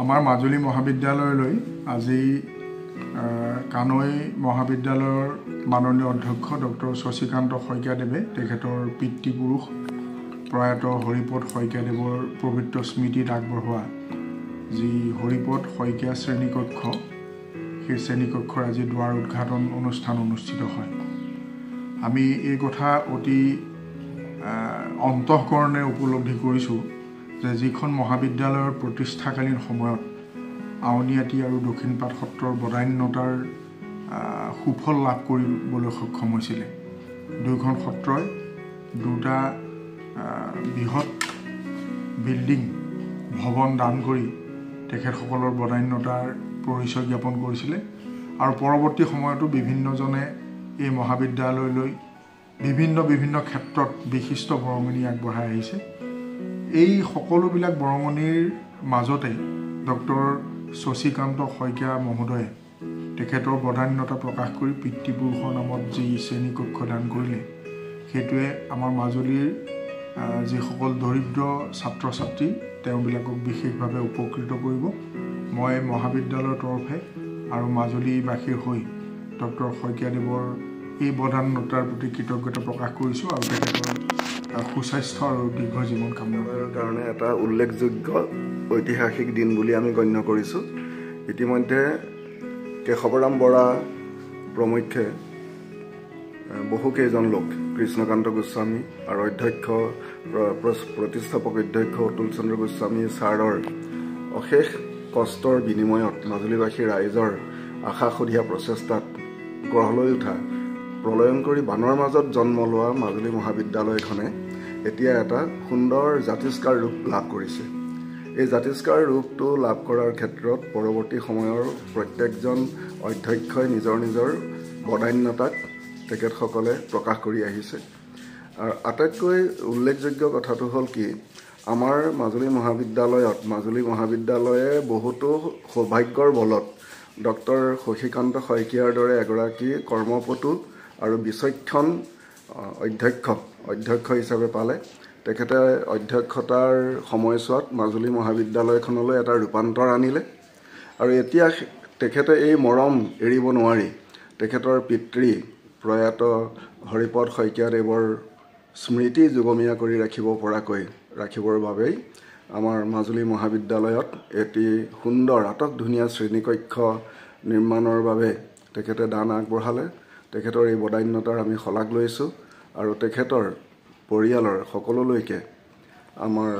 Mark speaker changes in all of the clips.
Speaker 1: আমাৰ মাজুলী মহাবিদ্যালয়লৈ আজি কানৈ মহাবিদ্যালয়ৰ মাননীয় অধ্যক্ষ ডক্টৰ শশীকান্ত শইকীয়াদেৱে তেখেতৰ পিতৃপুৰুষ প্ৰয়াত হৰিপদ শইকীয়াদেৱৰ পবিত্ৰ স্মৃতিত আগবঢ়োৱা যি হৰিপদ শইকীয়া শ্ৰেণীকক্ষ সেই শ্ৰেণীকক্ষৰ আজি দুৱাৰ উদ্ঘাটন অনুষ্ঠান অনুষ্ঠিত হয়। আমি এই কথা অতি অন্তঃকৰণে উপলব্ধি কৰিছোঁ যে যিখন মহাবিদ্যালয়ৰ প্ৰতিষ্ঠাকালীন সময়ত আউনীআটী আৰু দক্ষিণপাট সত্ৰৰ বদান্যতাৰ সুফল লাভ কৰিবলৈ সক্ষম হৈছিলে। দুয়োখন সত্ৰই দুটা বৃহৎ বিল্ডিং ভৱন দান কৰি তেখেতসকলৰ বদান্যতাৰ পৰিচয় জ্ঞাপন কৰিছিলে আৰু পৰৱৰ্তী সময়তো বিভিন্নজনে এই মহাবিদ্যালয়লৈ বিভিন্ন ক্ষেত্ৰত বিশিষ্ট বৰঙণি আগবঢ়াই আহিছে। এই সকলোবিলাক বৰঙণিৰ মাজতে ডক্টৰ শশীকান্ত শইকীয়া মহোদয়ে তেখেতৰ বদান্যতা প্ৰকাশ কৰি পিতৃপুৰুষৰ নামত যি শ্ৰেণীকক্ষ দান কৰিলে সেইটোৱে আমাৰ মাজুলীৰ যিসকল দৰিদ্ৰ ছাত্ৰ ছাত্ৰী তেওঁবিলাকক বিশেষভাৱে উপকৃত কৰিব। মই মহাবিদ্যালয়ৰ তৰফে আৰু মাজুলীবাসীৰ হৈ ডক্টৰ শইকীয়াদেৱৰ এই বদান্যতাৰ প্ৰতি কৃতজ্ঞতা প্ৰকাশ কৰিছোঁ আৰু তেখেতৰ সুস্বাস্থ্য আৰু দীৰ্ঘ জীৱন কামনা কৰাৰ
Speaker 2: কাৰণে এটা উল্লেখযোগ্য ঐতিহাসিক দিন বুলি আমি গণ্য কৰিছোঁ। ইতিমধ্যে কেশৱৰাম বৰা প্ৰমুখ্যে বহুকেইজন লোক কৃষ্ণকান্ত গোস্বামী আৰু প্ৰতিষ্ঠাপক অধ্যক্ষ অতুল চন্দ্ৰ গোস্বামী ছাৰৰ অশেষ কষ্টৰ বিনিময়ত মাজুলীবাসী ৰাইজৰ আশা সধিয়া প্ৰচেষ্টাত গঢ় লৈ উঠা প্ৰলয়ংকৰী বানৰ মাজত জন্ম লোৱা মাজুলী মহাবিদ্যালয়খনে এতিয়া এটা সুন্দৰ জাতিষ্কাৰ ৰূপ লাভ কৰিছে। এই জাতিষ্কাৰ ৰূপটো লাভ কৰাৰ ক্ষেত্ৰত পৰৱৰ্তী সময়ৰ প্ৰত্যেকজন অধ্যক্ষই নিজৰ বদান্যতাক তেখেতসকলে প্ৰকাশ কৰি আহিছে। আৰু আটাইতকৈ উল্লেখযোগ্য কথাটো হ'ল কি, আমাৰ মাজুলী মহাবিদ্যালয়ে বহুতো সৌভাগ্যৰ বলত ডক্টৰ শশীকান্ত শইকীয়াৰ দৰে এগৰাকী কৰ্মপটু আৰু বিচক্ষণ অধ্যক্ষ হিচাপে পালে। তেখেতে অধ্যক্ষতাৰ সময়ছোৱাত মাজুলী মহাবিদ্যালয়খনলৈ এটা ৰূপান্তৰ আনিলে আৰু এতিয়া তেখেতে এই মৰম এৰিব নোৱাৰি তেখেতৰ পিতৃ প্ৰয়াত হৰিপদ শইকীয়াদেৱৰ স্মৃতি যুগমীয়া কৰি ৰাখিবৰ বাবেই আমাৰ মাজুলী মহাবিদ্যালয়ত এটি সুন্দৰ আটক ধুনীয়া শ্ৰেণীকক্ষ নিৰ্মাণৰ বাবে তেখেতে দান আগবঢ়ালে। তেখেতৰ এই বদান্যতাৰ আমি শলাগ লৈছোঁ আৰু তেখেতৰ পৰিয়ালৰ সকলোলৈকে আমাৰ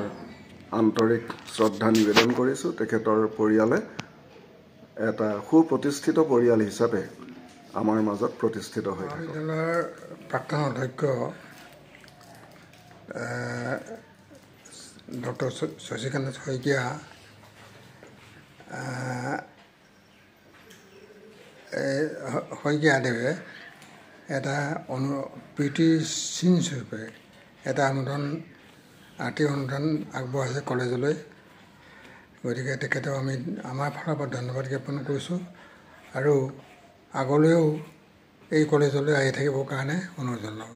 Speaker 2: আন্তৰিক শ্ৰদ্ধা নিবেদন কৰিছোঁ। তেখেতৰ পৰিয়ালে এটা সুপ্ৰতিষ্ঠিত পৰিয়াল হিচাপে আমাৰ মাজত প্ৰতিষ্ঠিত হৈ থাকে।
Speaker 3: মহাবিদ্যালয়ৰ প্ৰাক্তন অধ্যক্ষ ডক্টৰ শশীকান্ত শইকীয়া শইকীয়াদেৱে এটা প্ৰীতি চিনস্বৰূপে এটা আৰ্থিক অনুদান আগবঢ়াইছে কলেজলৈ। গতিকে তেখেতক আমি আমাৰ ফালৰ পৰা ধন্যবাদ জ্ঞাপন কৰিছোঁ আৰু আগলৈও এই কলেজলৈ আহি থাকিবৰ কাৰণে অনুৰোধ জনাওঁ।